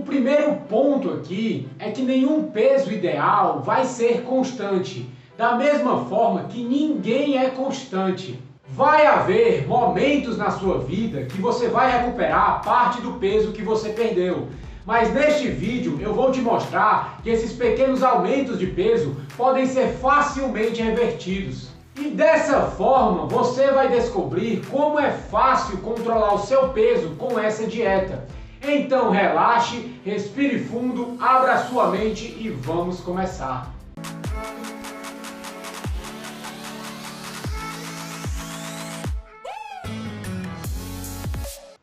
O primeiro ponto aqui é que nenhum peso ideal vai ser constante, da mesma forma que ninguém é constante. Vai haver momentos na sua vida que você vai recuperar parte do peso que você perdeu. Mas neste vídeo eu vou te mostrar que esses pequenos aumentos de peso podem ser facilmente revertidos. E dessa forma você vai descobrir como é fácil controlar o seu peso com essa dieta. Então relaxe, respire fundo, abra a sua mente e vamos começar.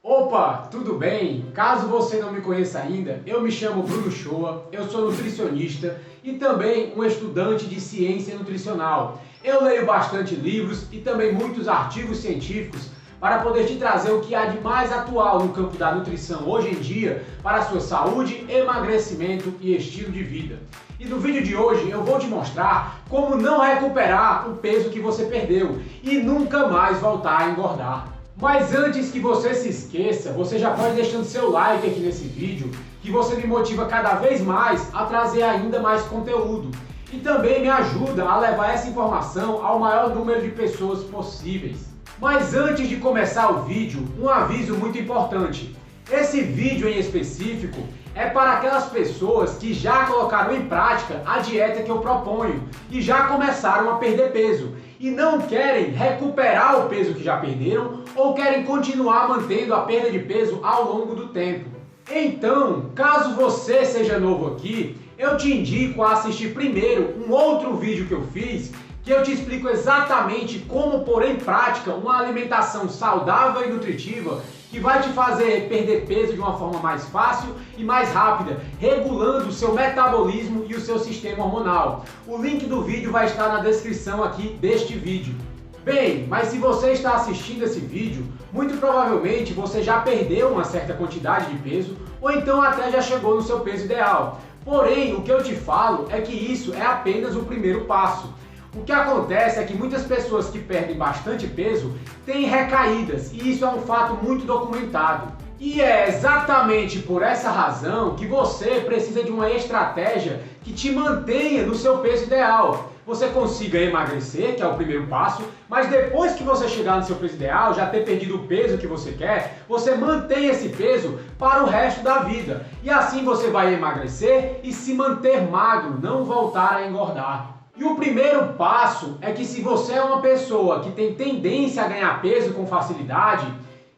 Opa, tudo bem? Caso você não me conheça ainda, eu me chamo Bruno Shoa, eu sou nutricionista e também um estudante de ciência nutricional. Eu leio bastante livros e também muitos artigos científicos para poder te trazer o que há de mais atual no campo da nutrição hoje em dia para a sua saúde, emagrecimento e estilo de vida. E no vídeo de hoje eu vou te mostrar como não recuperar o peso que você perdeu e nunca mais voltar a engordar. Mas antes que você se esqueça, você já pode deixando seu like aqui nesse vídeo, que você me motiva cada vez mais a trazer ainda mais conteúdo. E também me ajuda a levar essa informação ao maior número de pessoas possíveis. Mas antes de começar o vídeo, um aviso muito importante. Esse vídeo em específico é para aquelas pessoas que já colocaram em prática a dieta que eu proponho e já começaram a perder peso e não querem recuperar o peso que já perderam ou querem continuar mantendo a perda de peso ao longo do tempo. Então, caso você seja novo aqui, eu te indico a assistir primeiro um outro vídeo que eu fiz que eu te explico exatamente como pôr em prática uma alimentação saudável e nutritiva que vai te fazer perder peso de uma forma mais fácil e mais rápida, regulando o seu metabolismo e o seu sistema hormonal. O link do vídeo vai estar na descrição aqui deste vídeo. Bem, mas se você está assistindo esse vídeo, muito provavelmente você já perdeu uma certa quantidade de peso ou então até já chegou no seu peso ideal. Porém, o que eu te falo é que isso é apenas o primeiro passo. O que acontece é que muitas pessoas que perdem bastante peso têm recaídas, e isso é um fato muito documentado. E é exatamente por essa razão que você precisa de uma estratégia que te mantenha no seu peso ideal. Você consiga emagrecer, que é o primeiro passo, mas depois que você chegar no seu peso ideal, já ter perdido o peso que você quer, você mantém esse peso para o resto da vida. E assim você vai emagrecer e se manter magro, não voltar a engordar. E o primeiro passo é que se você é uma pessoa que tem tendência a ganhar peso com facilidade,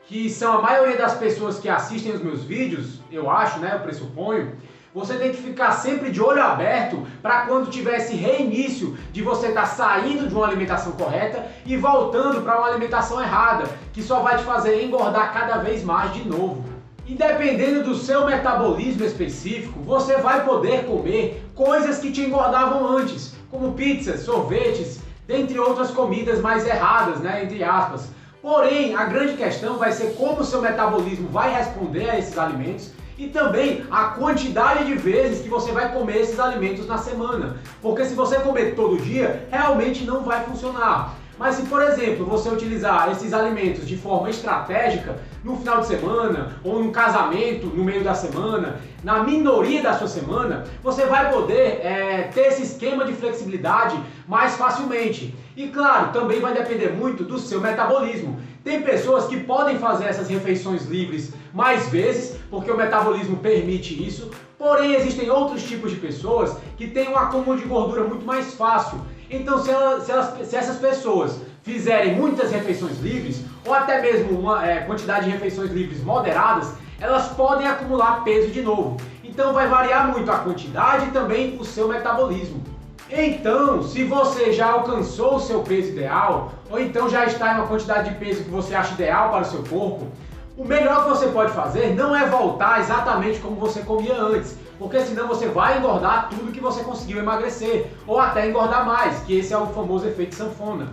que são a maioria das pessoas que assistem os meus vídeos, eu acho, né, eu pressuponho, você tem que ficar sempre de olho aberto para quando tiver esse reinício de você estar saindo de uma alimentação correta e voltando para uma alimentação errada, que só vai te fazer engordar cada vez mais de novo. E dependendo do seu metabolismo específico, você vai poder comer coisas que te engordavam antes, como pizzas, sorvetes, dentre outras comidas mais erradas, né, entre aspas. Porém, a grande questão vai ser como o seu metabolismo vai responder a esses alimentos e também a quantidade de vezes que você vai comer esses alimentos na semana. Porque se você comer todo dia, realmente não vai funcionar. Mas se, por exemplo, você utilizar esses alimentos de forma estratégica, no final de semana, ou no casamento, no meio da semana, na minoria da sua semana, você vai poder ter esse esquema de flexibilidade mais facilmente. E claro, também vai depender muito do seu metabolismo. Tem pessoas que podem fazer essas refeições livres mais vezes, porque o metabolismo permite isso, porém existem outros tipos de pessoas que têm um acúmulo de gordura muito mais fácil. Então, se essas pessoas fizerem muitas refeições livres, ou até mesmo uma quantidade de refeições livres moderadas, elas podem acumular peso de novo. Então vai variar muito a quantidade e também o seu metabolismo. Então, se você já alcançou o seu peso ideal, ou então já está em uma quantidade de peso que você acha ideal para o seu corpo, o melhor que você pode fazer não é voltar exatamente como você comia antes, porque senão você vai engordar tudo que você conseguiu emagrecer, ou até engordar mais, que esse é o famoso efeito sanfona.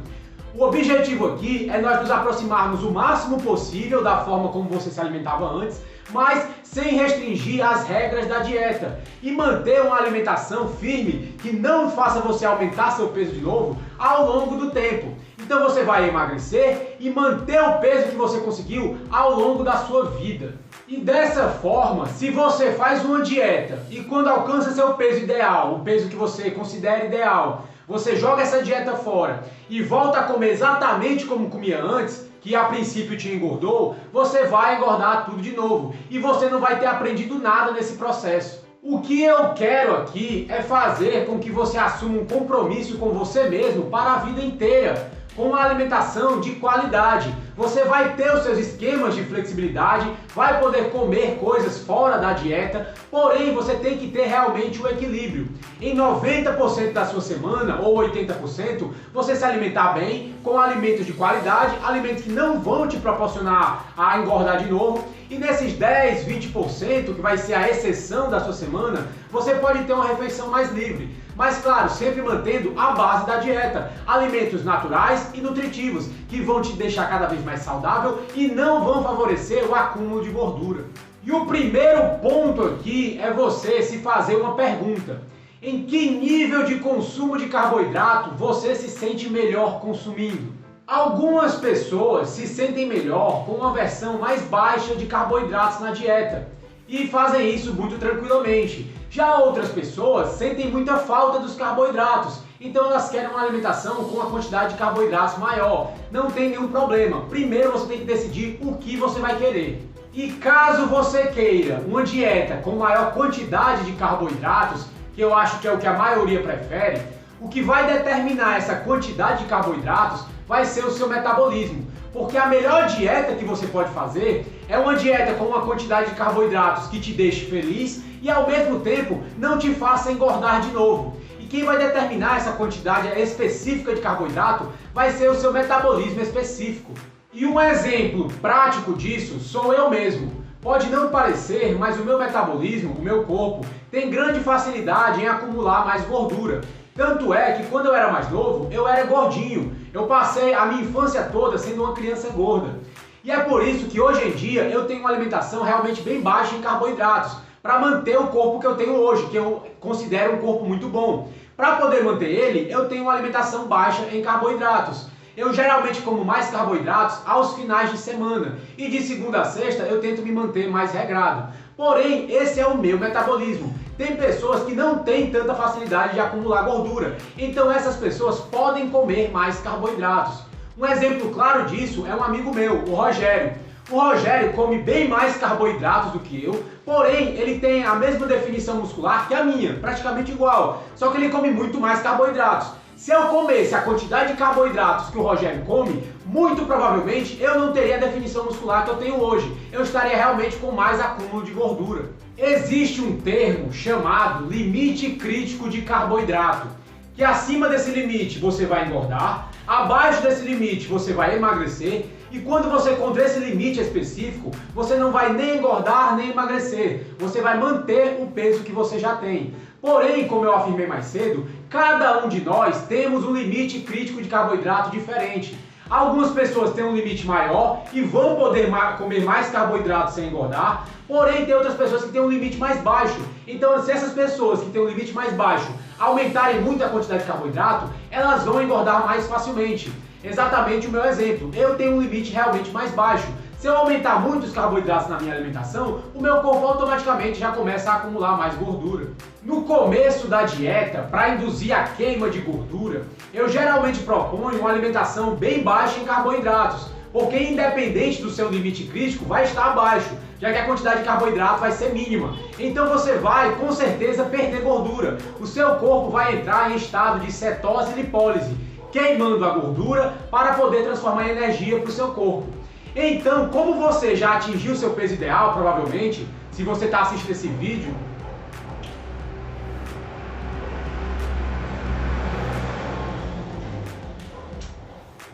O objetivo aqui é nós nos aproximarmos o máximo possível da forma como você se alimentava antes, mas sem restringir as regras da dieta e manter uma alimentação firme que não faça você aumentar seu peso de novo ao longo do tempo. Então você vai emagrecer e manter o peso que você conseguiu ao longo da sua vida. E dessa forma, se você faz uma dieta e quando alcança seu peso ideal, o peso que você considera ideal, você joga essa dieta fora e volta a comer exatamente como comia antes, que a princípio te engordou, você vai engordar tudo de novo e você não vai ter aprendido nada nesse processo. O que eu quero aqui é fazer com que você assuma um compromisso com você mesmo para a vida inteira, com uma alimentação de qualidade. Você vai ter os seus esquemas de flexibilidade, vai poder comer coisas fora da dieta, porém você tem que ter realmente o equilíbrio. Em 90% da sua semana, ou 80%, você se alimentar bem, com alimentos de qualidade, alimentos que não vão te proporcionar a engordar de novo, e nesses 10, 20%, que vai ser a exceção da sua semana, você pode ter uma refeição mais livre. Mas claro, sempre mantendo a base da dieta, alimentos naturais e nutritivos, que vão te deixar cada vez mais saudável e não vão favorecer o acúmulo de gordura. E o primeiro ponto aqui é você se fazer uma pergunta. Em que nível de consumo de carboidrato você se sente melhor consumindo? Algumas pessoas se sentem melhor com uma versão mais baixa de carboidratos na dieta e fazem isso muito tranquilamente. Já outras pessoas sentem muita falta dos carboidratos, então elas querem uma alimentação com uma quantidade de carboidratos maior. Não tem nenhum problema. Primeiro você tem que decidir o que você vai querer. E caso você queira uma dieta com maior quantidade de carboidratos, que eu acho que é o que a maioria prefere, o que vai determinar essa quantidade de carboidratos vai ser o seu metabolismo. Porque a melhor dieta que você pode fazer é uma dieta com uma quantidade de carboidratos que te deixe feliz e ao mesmo tempo não te faça engordar de novo. E quem vai determinar essa quantidade específica de carboidrato vai ser o seu metabolismo específico. E um exemplo prático disso sou eu mesmo. Pode não parecer, mas o meu metabolismo, o meu corpo, tem grande facilidade em acumular mais gordura. Tanto é que quando eu era mais novo, eu era gordinho. Eu passei a minha infância toda sendo uma criança gorda. E é por isso que hoje em dia eu tenho uma alimentação realmente bem baixa em carboidratos, para manter o corpo que eu tenho hoje, que eu considero um corpo muito bom. Para poder manter ele, eu tenho uma alimentação baixa em carboidratos. Eu geralmente como mais carboidratos aos finais de semana e de segunda a sexta eu tento me manter mais regrado. Porém, esse é o meu metabolismo. Tem pessoas que não têm tanta facilidade de acumular gordura, então essas pessoas podem comer mais carboidratos. Um exemplo claro disso é um amigo meu, o Rogério. O Rogério come bem mais carboidratos do que eu, porém ele tem a mesma definição muscular que a minha, praticamente igual, só que ele come muito mais carboidratos. Se eu comesse a quantidade de carboidratos que o Rogério come, muito provavelmente eu não teria a definição muscular que eu tenho hoje. Eu estaria realmente com mais acúmulo de gordura. Existe um termo chamado limite crítico de carboidrato, que acima desse limite você vai engordar, abaixo desse limite você vai emagrecer, e quando você encontrar esse limite específico, você não vai nem engordar nem emagrecer, você vai manter o peso que você já tem. Porém, como eu afirmei mais cedo, cada um de nós temos um limite crítico de carboidrato diferente. Algumas pessoas têm um limite maior e vão poder comer mais carboidrato sem engordar, porém tem outras pessoas que têm um limite mais baixo. Então, se essas pessoas que têm um limite mais baixo aumentarem muito a quantidade de carboidrato, elas vão engordar mais facilmente. Exatamente o meu exemplo, eu tenho um limite realmente mais baixo. Se eu aumentar muito os carboidratos na minha alimentação, o meu corpo automaticamente já começa a acumular mais gordura. No começo da dieta, para induzir a queima de gordura, eu geralmente proponho uma alimentação bem baixa em carboidratos, porque independente do seu limite crítico, vai estar abaixo, já que a quantidade de carboidrato vai ser mínima. Então você vai, com certeza, perder gordura. O seu corpo vai entrar em estado de cetose e lipólise, queimando a gordura para poder transformar em energia para o seu corpo. Então, como você já atingiu o seu peso ideal, provavelmente, se você está assistindo esse vídeo,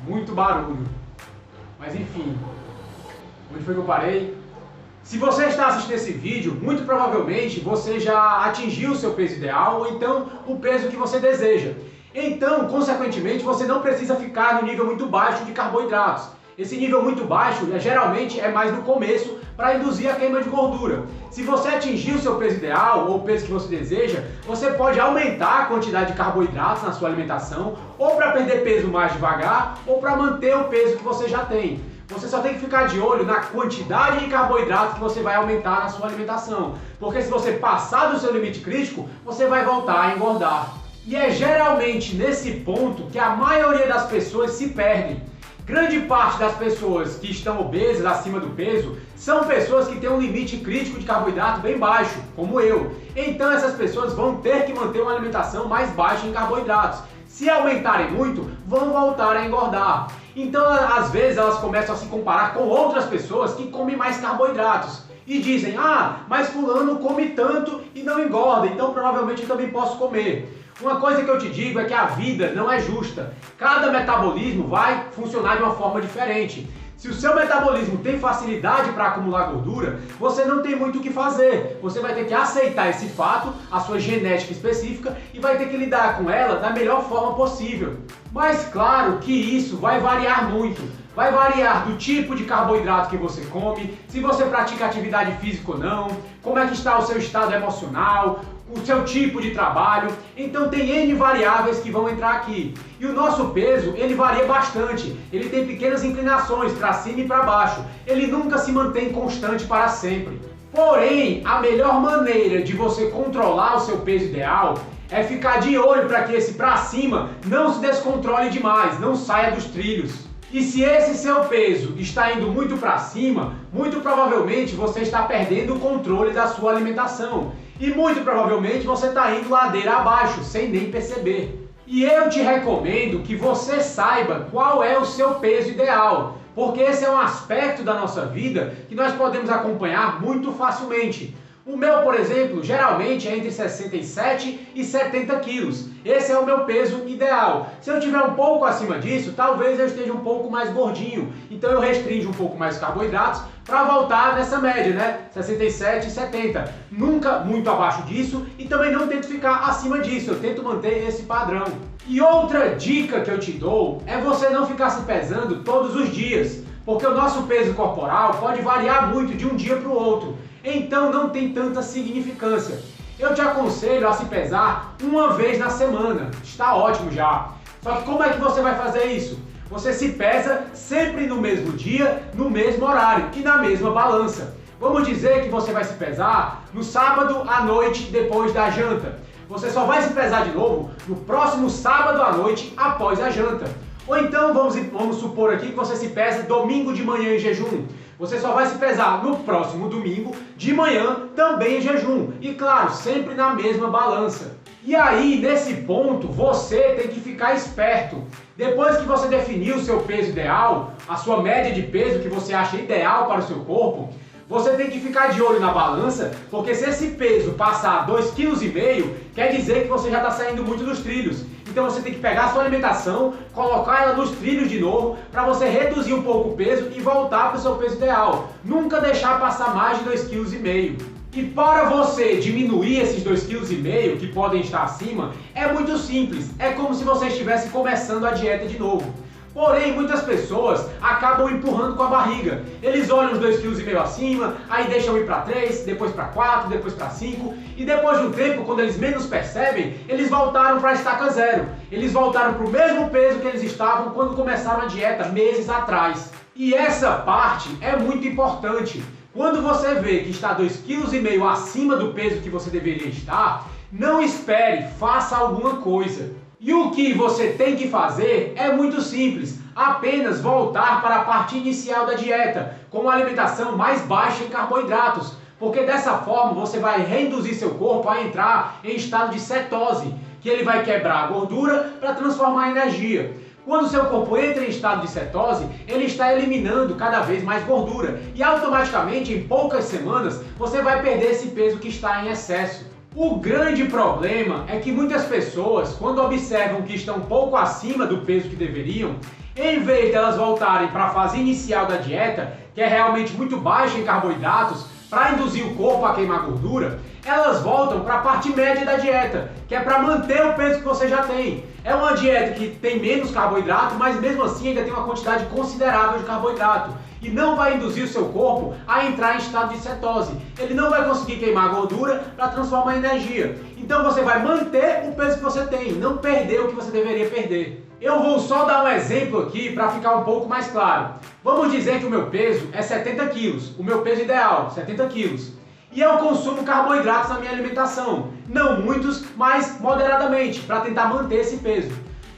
muito barulho, mas enfim, onde foi que eu parei? Se você está assistindo esse vídeo, muito provavelmente você já atingiu o seu peso ideal, ou então o peso que você deseja. Então, consequentemente, você não precisa ficar no nível muito baixo de carboidratos. Esse nível muito baixo, geralmente, é mais no começo para induzir a queima de gordura. Se você atingir o seu peso ideal ou o peso que você deseja, você pode aumentar a quantidade de carboidratos na sua alimentação, ou para perder peso mais devagar, ou para manter o peso que você já tem. Você só tem que ficar de olho na quantidade de carboidrato que você vai aumentar na sua alimentação. Porque se você passar do seu limite crítico, você vai voltar a engordar. E é geralmente nesse ponto que a maioria das pessoas se perdem. Grande parte das pessoas que estão obesas, acima do peso, são pessoas que têm um limite crítico de carboidrato bem baixo, como eu. Então essas pessoas vão ter que manter uma alimentação mais baixa em carboidratos. Se aumentarem muito, vão voltar a engordar. Então, às vezes, elas começam a se comparar com outras pessoas que comem mais carboidratos. E dizem, mas fulano come tanto e não engorda, então provavelmente eu também posso comer. Uma coisa que eu te digo é que a vida não é justa. Cada metabolismo vai funcionar de uma forma diferente. Se o seu metabolismo tem facilidade para acumular gordura, você não tem muito o que fazer. Você vai ter que aceitar esse fato, a sua genética específica, e vai ter que lidar com ela da melhor forma possível. Mas claro que isso vai variar muito. Vai variar do tipo de carboidrato que você come, se você pratica atividade física ou não, como é que está o seu estado emocional, o seu tipo de trabalho. Então tem N variáveis que vão entrar aqui. E o nosso peso, ele varia bastante. Ele tem pequenas inclinações para cima e para baixo. Ele nunca se mantém constante para sempre. Porém, a melhor maneira de você controlar o seu peso ideal é ficar de olho para que esse para cima não se descontrole demais, não saia dos trilhos. E se esse seu peso está indo muito para cima, muito provavelmente você está perdendo o controle da sua alimentação. E muito provavelmente você está indo ladeira abaixo, sem nem perceber. E eu te recomendo que você saiba qual é o seu peso ideal, porque esse é um aspecto da nossa vida que nós podemos acompanhar muito facilmente. O meu, por exemplo, geralmente é entre 67 e 70 quilos. Esse é o meu peso ideal. Se eu tiver um pouco acima disso, talvez eu esteja um pouco mais gordinho. Então eu restringo um pouco mais os carboidratos para voltar nessa média, né? 67 e 70. Nunca muito abaixo disso e também não tento ficar acima disso. Eu tento manter esse padrão. E outra dica que eu te dou é você não ficar se pesando todos os dias, porque o nosso peso corporal pode variar muito de um dia para o outro. Então não tem tanta significância. Eu te aconselho a se pesar uma vez na semana, está ótimo já. Só que como é que você vai fazer isso? Você se pesa sempre no mesmo dia, no mesmo horário e na mesma balança. Vamos dizer que você vai se pesar no sábado à noite depois da janta. Você só vai se pesar de novo no próximo sábado à noite após a janta. Ou então vamos supor aqui que você se pesa domingo de manhã em jejum. Você só vai se pesar no próximo domingo de manhã também em jejum. E claro, sempre na mesma balança. E aí, nesse ponto, você tem que ficar esperto. Depois que você definiu o seu peso ideal, a sua média de peso que você acha ideal para o seu corpo, você tem que ficar de olho na balança, porque se esse peso passar 2,5 kg, quer dizer que você já está saindo muito dos trilhos. Então você tem que pegar a sua alimentação, colocar ela nos trilhos de novo, para você reduzir um pouco o peso e voltar para o seu peso ideal. Nunca deixar passar mais de 2,5 kg. E para você diminuir esses 2,5 kg que podem estar acima, é muito simples. É como se você estivesse começando a dieta de novo. Porém, muitas pessoas acabam empurrando com a barriga. Eles olham os 2,5 kg acima, aí deixam ir para 3, depois para 4, depois para 5. E depois de um tempo, quando eles menos percebem, eles voltaram para a estaca zero. Eles voltaram para o mesmo peso que eles estavam quando começaram a dieta meses atrás. E essa parte é muito importante. Quando você vê que está 2,5 kg acima do peso que você deveria estar, não espere, faça alguma coisa. E o que você tem que fazer é muito simples, apenas voltar para a parte inicial da dieta, com uma alimentação mais baixa em carboidratos, porque dessa forma você vai reinduzir seu corpo a entrar em estado de cetose, que ele vai quebrar a gordura para transformar em energia. Quando o seu corpo entra em estado de cetose, ele está eliminando cada vez mais gordura e automaticamente, em poucas semanas, você vai perder esse peso que está em excesso. O grande problema é que muitas pessoas, quando observam que estão um pouco acima do peso que deveriam, em vez de elas voltarem para a fase inicial da dieta, que é realmente muito baixa em carboidratos, para induzir o corpo a queimar gordura, elas voltam para a parte média da dieta, que é para manter o peso que você já tem. É uma dieta que tem menos carboidrato, mas mesmo assim ainda tem uma quantidade considerável de carboidrato. E não vai induzir o seu corpo a entrar em estado de cetose. Ele não vai conseguir queimar gordura para transformar em energia. Então você vai manter o peso que você tem, não perder o que você deveria perder. Eu vou só dar um exemplo aqui para ficar um pouco mais claro. Vamos dizer que o meu peso é 70 quilos, o meu peso ideal, 70 quilos. E eu consumo carboidratos na minha alimentação. Não muitos, mas moderadamente, para tentar manter esse peso.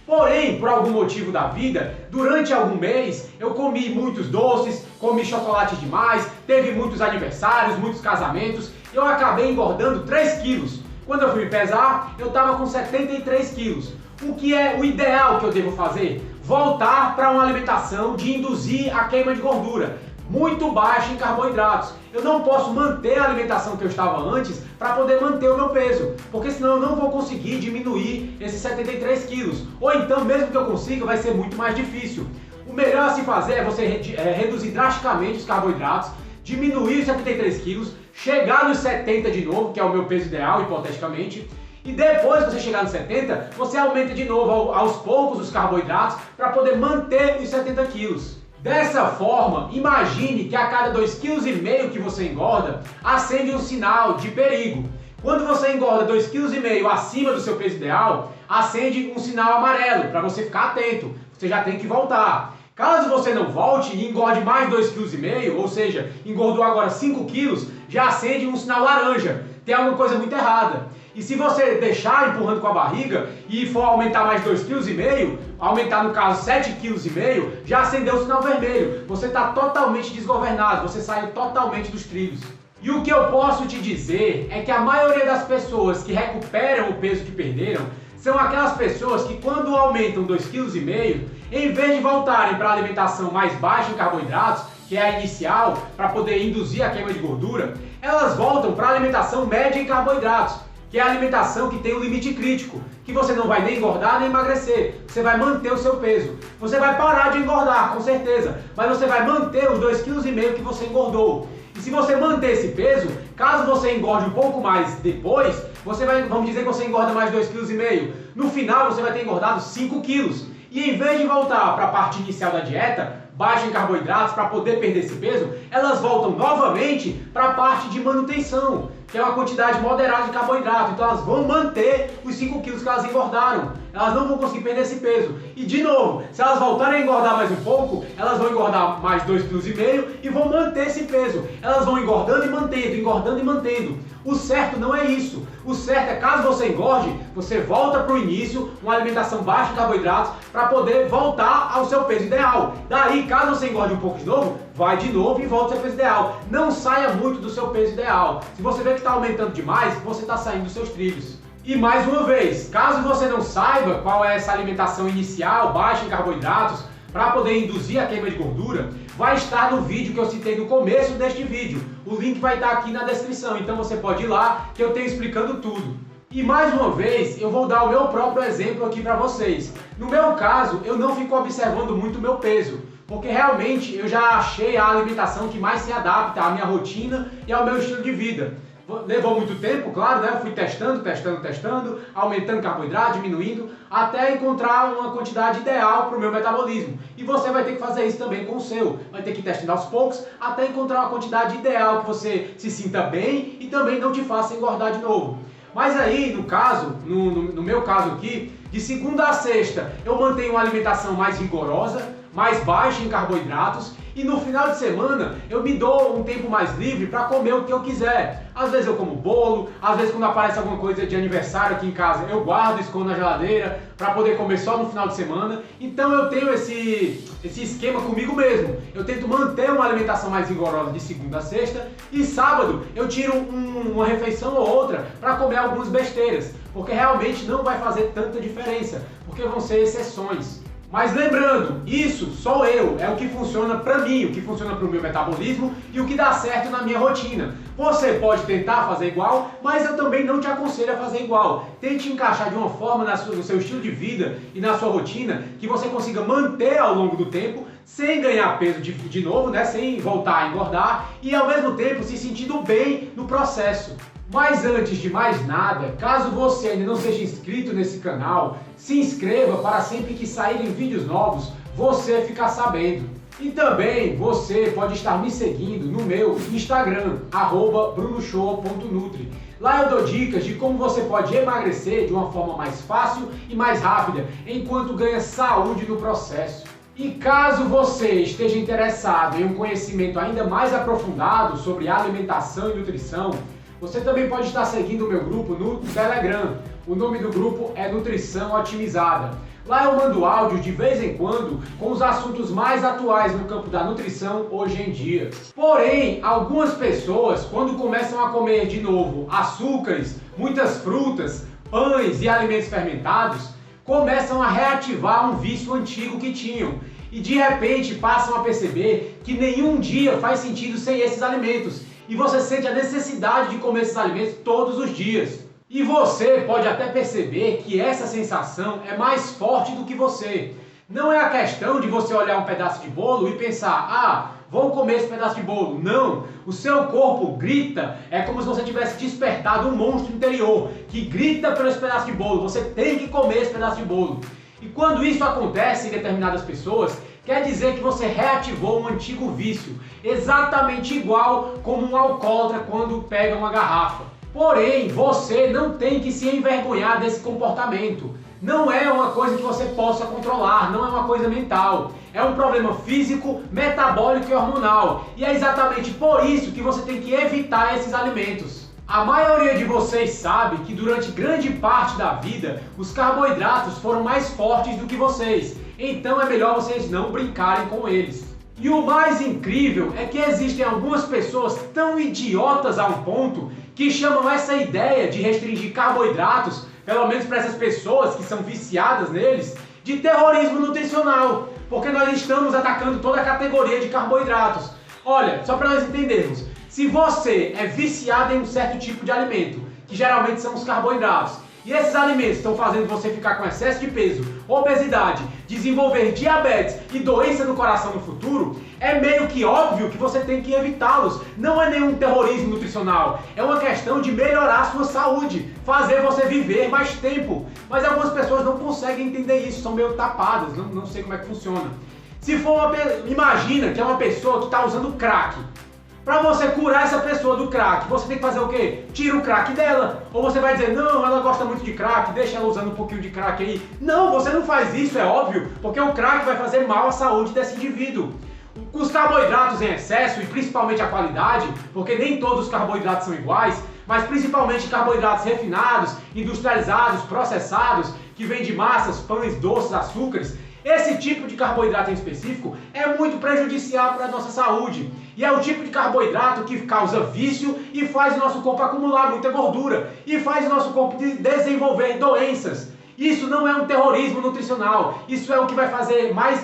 Porém, por algum motivo da vida, durante algum mês, eu comi muitos doces, comi chocolate demais, teve muitos aniversários, muitos casamentos, e eu acabei engordando 3 quilos. Quando eu fui me pesar, eu estava com 73 quilos. O que é o ideal que eu devo fazer? Voltar para uma alimentação de induzir a queima de gordura, muito baixa em carboidratos. Eu não posso manter a alimentação que eu estava antes para poder manter o meu peso, porque senão eu não vou conseguir diminuir esses 73 quilos. Ou então, mesmo que eu consiga, vai ser muito mais difícil. O melhor a se fazer é você reduzir drasticamente os carboidratos, diminuir os 73 quilos, chegar nos 70 de novo, que é o meu peso ideal, hipoteticamente, e depois que você chegar nos 70, você aumenta de novo aos poucos os carboidratos para poder manter os 70 quilos. Dessa forma, imagine que a cada 2,5 kg que você engorda, acende um sinal de perigo. Quando você engorda 2,5 kg acima do seu peso ideal, acende um sinal amarelo para você ficar atento. Você já tem que voltar. Caso você não volte e engorde mais 2,5 kg, ou seja, engordou agora 5 quilos, já acende um sinal laranja. Tem alguma coisa muito errada. E se você deixar empurrando com a barriga e for aumentar mais 2,5 kg, aumentar no caso 7,5 kg, já acendeu o sinal vermelho. Você está totalmente desgovernado, você saiu totalmente dos trilhos. E o que eu posso te dizer é que a maioria das pessoas que recuperam o peso que perderam são aquelas pessoas que quando aumentam 2,5 kg, em vez de voltarem para a alimentação mais baixa em carboidratos, que é a inicial, para poder induzir a queima de gordura, elas voltam para a alimentação média em carboidratos, que é a alimentação que tem o limite crítico, que você não vai nem engordar nem emagrecer, você vai manter o seu peso. Você vai parar de engordar, com certeza, mas você vai manter os 2,5 kg que você engordou. E se você manter esse peso, caso você engorde um pouco mais depois, vamos dizer que você engorda mais 2,5 kg, no final você vai ter engordado 5 quilos. E em vez de voltar para a parte inicial da dieta, baixa em carboidratos, para poder perder esse peso, elas voltam novamente para a parte de manutenção, que é uma quantidade moderada de carboidrato. Então elas vão manter os 5 quilos que elas engordaram. Elas não vão conseguir perder esse peso. E de novo, se elas voltarem a engordar mais um pouco, elas vão engordar mais 2,5 kg e vão manter esse peso. Elas vão engordando e mantendo, engordando e mantendo. O certo não é isso. O certo é, caso você engorde, você volta para o início, uma alimentação baixa em carboidratos, para poder voltar ao seu peso ideal. Daí, caso você engorde um pouco de novo, vai de novo e volta ao seu peso ideal. Não saia muito do seu peso ideal. Se você vê que está aumentando demais, você está saindo dos seus trilhos. E mais uma vez, caso você não saiba qual é essa alimentação inicial, baixa em carboidratos, para poder induzir a queima de gordura, vai estar no vídeo que eu citei no começo deste vídeo. O link vai estar aqui na descrição, então você pode ir lá que eu tenho explicando tudo. E mais uma vez, eu vou dar o meu próprio exemplo aqui para vocês. No meu caso, eu não fico observando muito o meu peso, porque realmente eu já achei a alimentação que mais se adapta à minha rotina e ao meu estilo de vida. Levou muito tempo, claro, né? Eu fui testando, aumentando carboidrato, diminuindo, até encontrar uma quantidade ideal para o meu metabolismo. E você vai ter que fazer isso também com o seu. Vai ter que ir testando aos poucos, até encontrar uma quantidade ideal que você se sinta bem e também não te faça engordar de novo. Mas aí, no caso, no meu caso aqui, de segunda a sexta, eu mantenho uma alimentação mais rigorosa, mais baixa em carboidratos, e no final de semana eu me dou um tempo mais livre para comer o que eu quiser. Às vezes eu como bolo, às vezes quando aparece alguma coisa de aniversário aqui em casa eu guardo, escondo na geladeira para poder comer só no final de semana. Então eu tenho esse esquema comigo mesmo. Eu tento manter uma alimentação mais rigorosa de segunda a sexta, e sábado eu tiro uma refeição ou outra para comer algumas besteiras, porque realmente não vai fazer tanta diferença, porque vão ser exceções. Mas lembrando, isso sou eu, é o que funciona para mim, o que funciona para o meu metabolismo e o que dá certo na minha rotina. Você pode tentar fazer igual, mas eu também não te aconselho a fazer igual. Tente encaixar de uma forma no seu estilo de vida e na sua rotina que você consiga manter ao longo do tempo, sem ganhar peso de novo, né? Sem voltar a engordar, e ao mesmo tempo se sentindo bem no processo. Mas antes de mais nada, caso você ainda não seja inscrito nesse canal, se inscreva para sempre que saírem vídeos novos, você ficar sabendo. E também você pode estar me seguindo no meu Instagram, @brunoshoa.nutri. Lá eu dou dicas de como você pode emagrecer de uma forma mais fácil e mais rápida, enquanto ganha saúde no processo. E caso você esteja interessado em um conhecimento ainda mais aprofundado sobre alimentação e nutrição, você também pode estar seguindo o meu grupo no Telegram. O nome do grupo é Nutrição Otimizada. Lá eu mando áudios de vez em quando com os assuntos mais atuais no campo da nutrição hoje em dia. Porém, algumas pessoas, quando começam a comer de novo açúcares, muitas frutas, pães e alimentos fermentados, começam a reativar um vício antigo que tinham. E de repente passam a perceber que nenhum dia faz sentido sem esses alimentos. E você sente a necessidade de comer esses alimentos todos os dias. E você pode até perceber que essa sensação é mais forte do que você. Não é a questão de você olhar um pedaço de bolo e pensar, vou comer esse pedaço de bolo. Não, o seu corpo grita, é como se você tivesse despertado um monstro interior que grita por esse pedaço de bolo, você tem que comer esse pedaço de bolo. E quando isso acontece em determinadas pessoas, quer dizer que você reativou um antigo vício, exatamente igual como um alcoólatra quando pega uma garrafa. Porém, você não tem que se envergonhar desse comportamento. Não é uma coisa que você possa controlar, não é uma coisa mental. É um problema físico, metabólico e hormonal. E é exatamente por isso que você tem que evitar esses alimentos. A maioria de vocês sabe que durante grande parte da vida, os carboidratos foram mais fortes do que vocês. Então é melhor vocês não brincarem com eles. E o mais incrível é que existem algumas pessoas tão idiotas a um ponto que chamam essa ideia de restringir carboidratos, pelo menos para essas pessoas que são viciadas neles, de terrorismo nutricional, porque nós estamos atacando toda a categoria de carboidratos. Olha, só para nós entendermos, se você é viciado em um certo tipo de alimento, que geralmente são os carboidratos, e esses alimentos estão fazendo você ficar com excesso de peso, obesidade, desenvolver diabetes e doença no coração no futuro, é meio que óbvio que você tem que evitá-los. Não é nenhum terrorismo nutricional, é uma questão de melhorar a sua saúde, fazer você viver mais tempo. Mas algumas pessoas não conseguem entender isso, são meio tapadas, não sei como é que funciona. Se for imagina que é uma pessoa que está usando crack. Para você curar essa pessoa do crack, você tem que fazer o quê? Tira o crack dela. Ou você vai dizer, não, ela gosta muito de crack, deixa ela usando um pouquinho de crack aí. Não, você não faz isso, é óbvio, porque o crack vai fazer mal à saúde desse indivíduo. Os carboidratos em excesso, e principalmente a qualidade, porque nem todos os carboidratos são iguais, mas principalmente carboidratos refinados, industrializados, processados, que vêm de massas, pães, doces, açúcares, esse tipo de carboidrato em específico é muito prejudicial para a nossa saúde. E é o tipo de carboidrato que causa vício e faz o nosso corpo acumular muita gordura e faz o nosso corpo desenvolver doenças. Isso não é um terrorismo nutricional, isso é o que vai trazer mais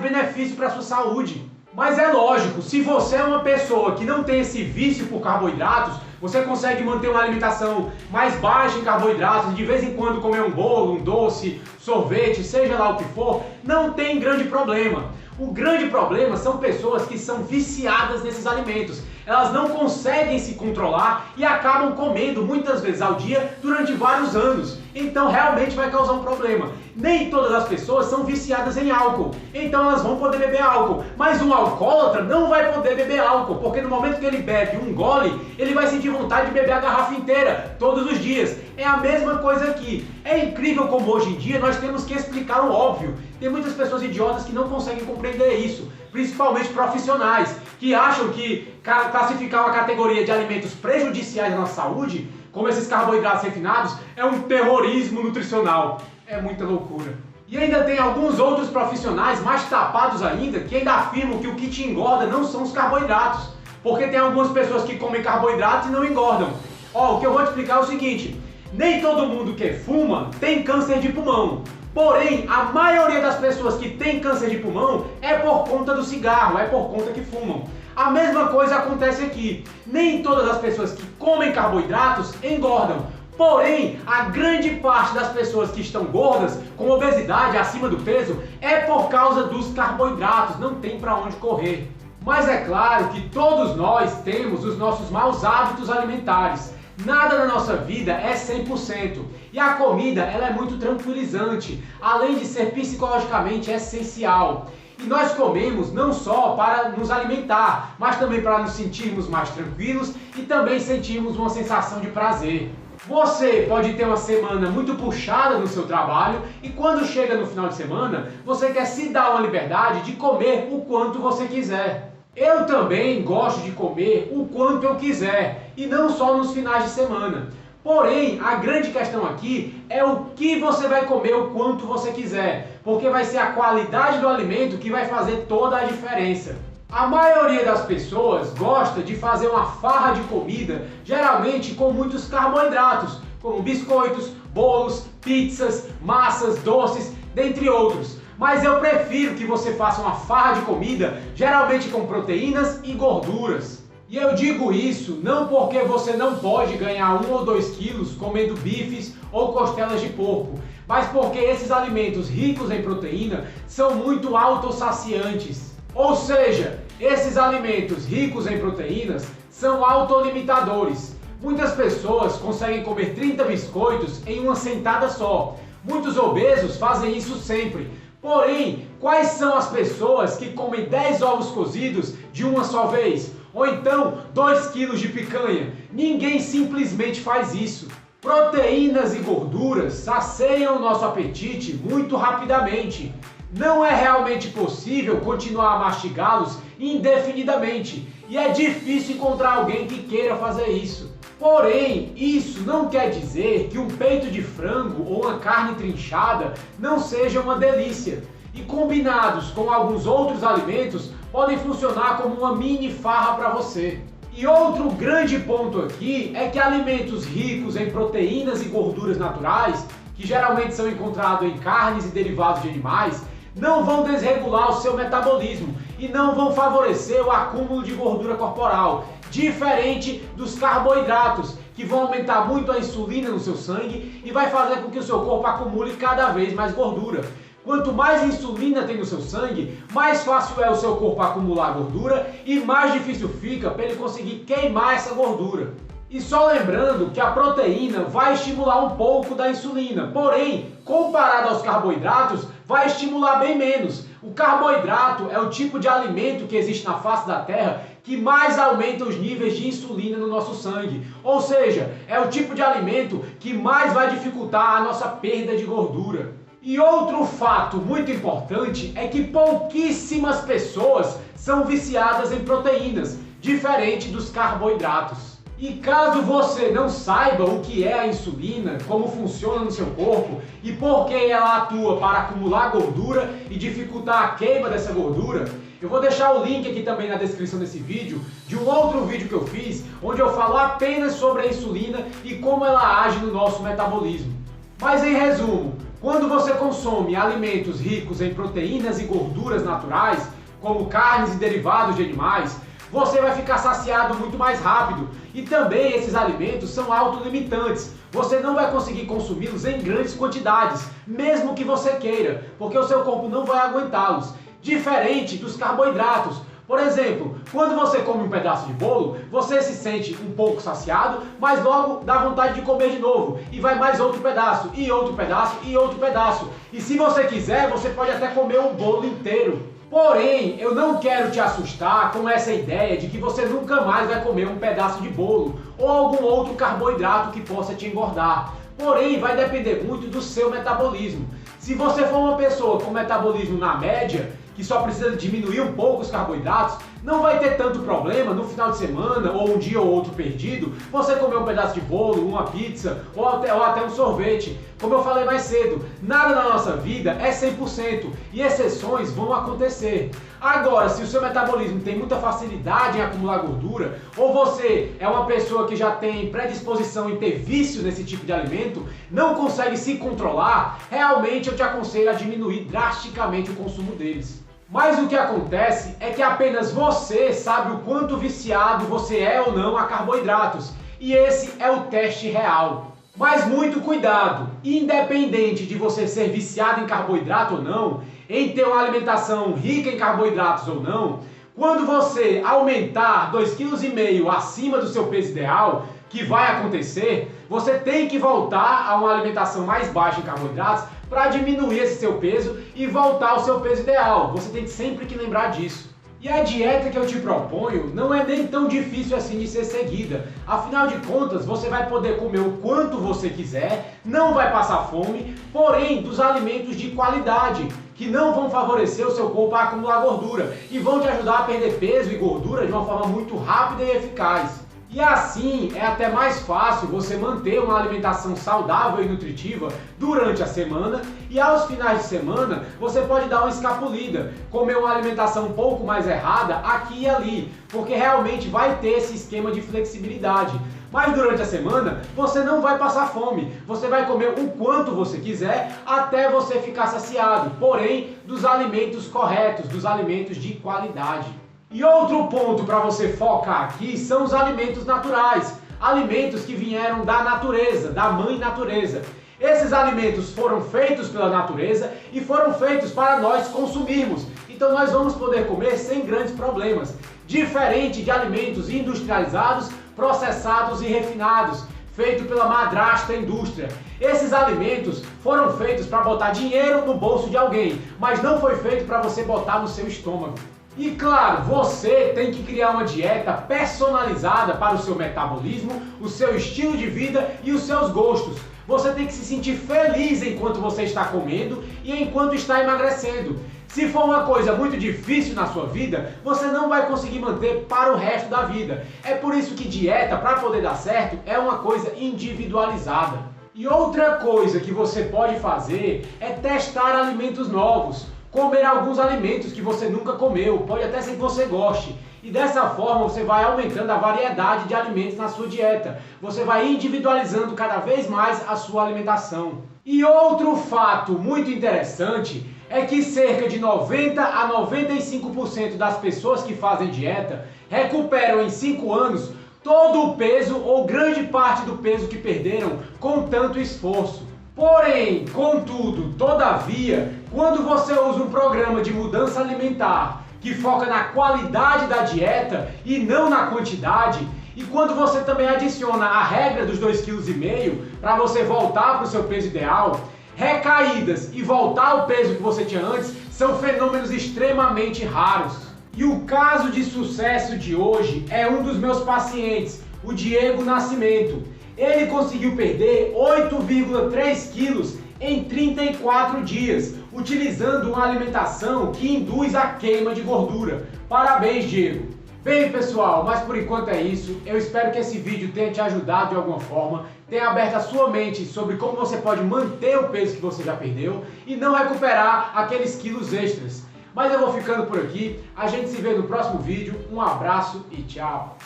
benefício para a sua saúde. Mas é lógico, se você é uma pessoa que não tem esse vício por carboidratos, você consegue manter uma alimentação mais baixa em carboidratos, de vez em quando comer um bolo, um doce, sorvete, seja lá o que for, não tem grande problema. O grande problema são pessoas que são viciadas nesses alimentos. Elas não conseguem se controlar e acabam comendo muitas vezes ao dia durante vários anos. Então realmente vai causar um problema. Nem todas as pessoas são viciadas em álcool, então elas vão poder beber álcool. Mas um alcoólatra não vai poder beber álcool, porque no momento que ele bebe um gole, ele vai sentir vontade de beber a garrafa inteira, todos os dias. É a mesma coisa aqui. É incrível como hoje em dia nós temos que explicar o óbvio. Tem muitas pessoas idiotas que não conseguem compreender isso, principalmente profissionais, que acham que classificar uma categoria de alimentos prejudiciais à nossa saúde, como esses carboidratos refinados, é um terrorismo nutricional. É muita loucura. E ainda tem alguns outros profissionais mais tapados ainda, que ainda afirmam que o que te engorda não são os carboidratos, porque tem algumas pessoas que comem carboidratos e não engordam. O que eu vou te explicar é o seguinte: nem todo mundo que fuma tem câncer de pulmão. Porém, a maioria das pessoas que tem câncer de pulmão é por conta do cigarro, é por conta que fumam. A mesma coisa acontece aqui. Nem todas as pessoas que comem carboidratos engordam. Porém, a grande parte das pessoas que estão gordas, com obesidade, acima do peso, é por causa dos carboidratos, não tem para onde correr. Mas é claro que todos nós temos os nossos maus hábitos alimentares. Nada na nossa vida é 100%. E a comida, ela é muito tranquilizante, além de ser psicologicamente essencial. E nós comemos não só para nos alimentar, mas também para nos sentirmos mais tranquilos e também sentirmos uma sensação de prazer. Você pode ter uma semana muito puxada no seu trabalho e quando chega no final de semana, você quer se dar uma liberdade de comer o quanto você quiser. Eu também gosto de comer o quanto eu quiser e não só nos finais de semana. Porém, a grande questão aqui é o que você vai comer o quanto você quiser, porque vai ser a qualidade do alimento que vai fazer toda a diferença. A maioria das pessoas gosta de fazer uma farra de comida, geralmente com muitos carboidratos, como biscoitos, bolos, pizzas, massas, doces, dentre outros. Mas eu prefiro que você faça uma farra de comida, geralmente com proteínas e gorduras. E eu digo isso não porque você não pode ganhar 1 ou 2 quilos comendo bifes ou costelas de porco, mas porque esses alimentos ricos em proteína são muito autossaciantes. Ou seja, esses alimentos ricos em proteínas são autolimitadores. Muitas pessoas conseguem comer 30 biscoitos em uma sentada só. Muitos obesos fazem isso sempre. Porém, quais são as pessoas que comem 10 ovos cozidos de uma só vez? Ou então 2 quilos de picanha? Ninguém simplesmente faz isso. Proteínas e gorduras saciam o nosso apetite muito rapidamente. Não é realmente possível continuar a mastigá-los indefinidamente e é difícil encontrar alguém que queira fazer isso. Porém, isso não quer dizer que um peito de frango ou uma carne trinchada não seja uma delícia. E combinados com alguns outros alimentos, podem funcionar como uma mini farra para você. E outro grande ponto aqui é que alimentos ricos em proteínas e gorduras naturais, que geralmente são encontrados em carnes e derivados de animais, não vão desregular o seu metabolismo e não vão favorecer o acúmulo de gordura corporal, diferente dos carboidratos, que vão aumentar muito a insulina no seu sangue e vai fazer com que o seu corpo acumule cada vez mais gordura. Quanto mais insulina tem no seu sangue, mais fácil é o seu corpo acumular gordura e mais difícil fica para ele conseguir queimar essa gordura. E só lembrando que a proteína vai estimular um pouco da insulina, porém, comparado aos carboidratos, vai estimular bem menos. O carboidrato é o tipo de alimento que existe na face da Terra que mais aumenta os níveis de insulina no nosso sangue. Ou seja, é o tipo de alimento que mais vai dificultar a nossa perda de gordura. E outro fato muito importante é que pouquíssimas pessoas são viciadas em proteínas, diferente dos carboidratos. E caso você não saiba o que é a insulina, como funciona no seu corpo e por que ela atua para acumular gordura e dificultar a queima dessa gordura, eu vou deixar o link aqui também na descrição desse vídeo de um outro vídeo que eu fiz, onde eu falo apenas sobre a insulina e como ela age no nosso metabolismo. Mas em resumo, quando você consome alimentos ricos em proteínas e gorduras naturais, como carnes e derivados de animais, você vai ficar saciado muito mais rápido. E também esses alimentos são autolimitantes. Você não vai conseguir consumi-los em grandes quantidades, mesmo que você queira, porque o seu corpo não vai aguentá-los. Diferente dos carboidratos. Por exemplo, quando você come um pedaço de bolo, você se sente um pouco saciado, mas logo dá vontade de comer de novo. E vai mais outro pedaço, e outro pedaço, e outro pedaço. E se você quiser, você pode até comer o bolo inteiro. Porém, eu não quero te assustar com essa ideia de que você nunca mais vai comer um pedaço de bolo ou algum outro carboidrato que possa te engordar. Porém, vai depender muito do seu metabolismo. Se você for uma pessoa com metabolismo na média, que só precisa diminuir um pouco os carboidratos, não vai ter tanto problema no final de semana ou um dia ou outro perdido você comer um pedaço de bolo, uma pizza ou até um sorvete. Como eu falei mais cedo, nada na nossa vida é 100% e exceções vão acontecer. Agora, se o seu metabolismo tem muita facilidade em acumular gordura ou você é uma pessoa que já tem predisposição em ter vício nesse tipo de alimento, não consegue se controlar, realmente eu te aconselho a diminuir drasticamente o consumo deles. Mas o que acontece é que apenas você sabe o quanto viciado você é ou não a carboidratos. E esse é o teste real. Mas muito cuidado! Independente de você ser viciado em carboidrato ou não, em ter uma alimentação rica em carboidratos ou não, quando você aumentar 2,5 kg acima do seu peso ideal, que vai acontecer, você tem que voltar a uma alimentação mais baixa em carboidratos para diminuir esse seu peso e voltar ao seu peso ideal. Você tem sempre que lembrar disso. E a dieta que eu te proponho não é nem tão difícil assim de ser seguida. Afinal de contas, você vai poder comer o quanto você quiser, não vai passar fome, porém dos alimentos de qualidade, que não vão favorecer o seu corpo a acumular gordura e vão te ajudar a perder peso e gordura de uma forma muito rápida e eficaz. E assim é até mais fácil você manter uma alimentação saudável e nutritiva durante a semana, e aos finais de semana você pode dar uma escapulida, comer uma alimentação um pouco mais errada aqui e ali, porque realmente vai ter esse esquema de flexibilidade. Mas durante a semana você não vai passar fome, você vai comer o quanto você quiser até você ficar saciado, porém dos alimentos corretos, dos alimentos de qualidade. E outro ponto para você focar aqui são os alimentos naturais, alimentos que vieram da natureza, da mãe natureza. Esses alimentos foram feitos pela natureza e foram feitos para nós consumirmos, então nós vamos poder comer sem grandes problemas, diferente de alimentos industrializados, processados e refinados, feito pela madrasta indústria. Esses alimentos foram feitos para botar dinheiro no bolso de alguém, mas não foi feito para você botar no seu estômago. E claro, você tem que criar uma dieta personalizada para o seu metabolismo, o seu estilo de vida e os seus gostos. Você tem que se sentir feliz enquanto você está comendo e enquanto está emagrecendo. Se for uma coisa muito difícil na sua vida, você não vai conseguir manter para o resto da vida. É por isso que dieta, para poder dar certo, é uma coisa individualizada. E outra coisa que você pode fazer é testar alimentos novos. Comer alguns alimentos que você nunca comeu, pode até ser que você goste. E dessa forma você vai aumentando a variedade de alimentos na sua dieta. Você vai individualizando cada vez mais a sua alimentação. E outro fato muito interessante é que cerca de 90 a 95% das pessoas que fazem dieta recuperam em 5 anos todo o peso ou grande parte do peso que perderam com tanto esforço. Porém, contudo, todavia, quando você usa um programa de mudança alimentar que foca na qualidade da dieta e não na quantidade, e quando você também adiciona a regra dos 2,5 kg para você voltar para o seu peso ideal, recaídas e voltar ao peso que você tinha antes são fenômenos extremamente raros. E o caso de sucesso de hoje é um dos meus pacientes, o Diego Nascimento. Ele conseguiu perder 8,3 quilos em 34 dias, utilizando uma alimentação que induz a queima de gordura. Parabéns, Diego! Bem, pessoal, mas por enquanto é isso. Eu espero que esse vídeo tenha te ajudado de alguma forma, tenha aberto a sua mente sobre como você pode manter o peso que você já perdeu e não recuperar aqueles quilos extras. Mas eu vou ficando por aqui, a gente se vê no próximo vídeo. Um abraço e tchau!